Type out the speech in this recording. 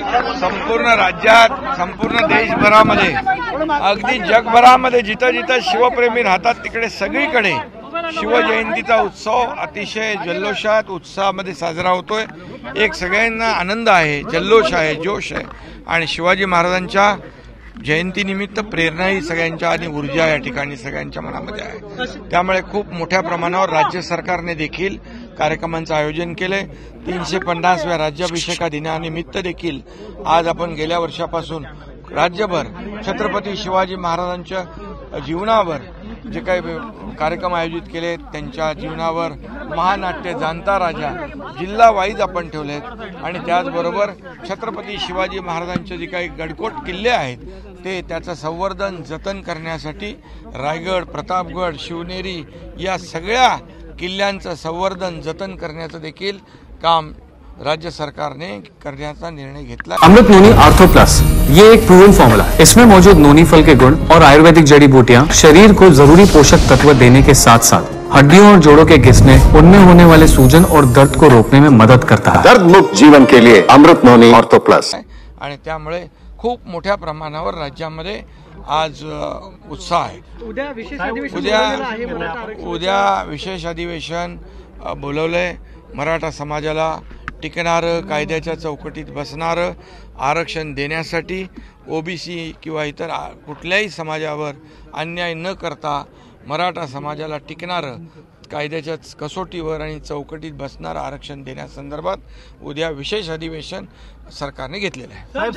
संपूर्ण राज्यात, संपूर्ण देशभरामध्ये, अगदी जगभरामध्ये जिथं जिथं शिवप्रेमी राहतात तिकडे सगळीकडे शिवजयंतीचा उत्सव अतिशय जल्लोषात उत्साहामध्ये साजरा होतोय। एक सगळ्यांना आनंद आहे, जल्लोष आहे, जोश आहे आणि शिवाजी महाराजांच्या जयंतीनिमित्त प्रेरणाही सगळ्यांच्या आणि ऊर्जा या ठिकाणी सगळ्यांच्या मनामध्ये आहे। त्यामुळे खूप मोठ्या प्रमाणावर राज्य सरकारने देखील कार्यक्रमांचं आयोजन केले। 350व्या राज्याभिषेका दिनानिमित्त देखील आज आपण गेल्या वर्षापासून राज्यभर छत्रपती शिवाजी महाराजांच्या जीवनावर जे काही कार्यक्रम आयोजित केले, त्यांच्या जीवनावर महानाट्य जाणता राजा जिल्हा वाईज आपण ठेवलेत आणि त्याचबरोबर छत्रपती शिवाजी महाराजांचे जे काही गडकोट किल्ले आहेत ते त्याचं संवर्धन जतन करण्यासाठी रायगड, प्रतापगड, शिवनेरी या सगळ्या किल्ल्यांचं संवर्धन जतन करण्याचं देखील काम राज्य सरकार ने करने निर्णय घेतला। अमृत नोनी आर्थो प्लस ये एक प्रूवन फॉर्मूला है। इसमें मौजूद नोनी फल के गुण और आयुर्वेदिक जड़ी बूटियां शरीर को जरूरी पोषक तत्व देने के साथ साथ हड्डियों और जोड़ों के घिसने, उनमें होने वाले सूजन और दर्द को रोकने में मदद करता है। दर्द मुक्त जीवन के लिए अमृत नोनी आर्थो प्लस। आणि त्यामुळे खूप मोठ्या प्रमाणावर राज्यामध्ये आज उत्साह आहे। उद्या विशेष अधिवेशन बोलवलंय। मराठा समाजाला टिकणारं, कायद्याच्या चौकटीत बसणारं आरक्षण देण्यासाठी, ओबीसी किंवा इतर कुठल्याही समाजावर अन्याय न करता मराठा समाजाला टिकणारं, कायद्याच्या कसोटीवर आणि चौकटीत बसणारं आरक्षण देण्यासंदर्भात उद्या विशेष अधिवेशन सरकारने घेतलेलं आहे।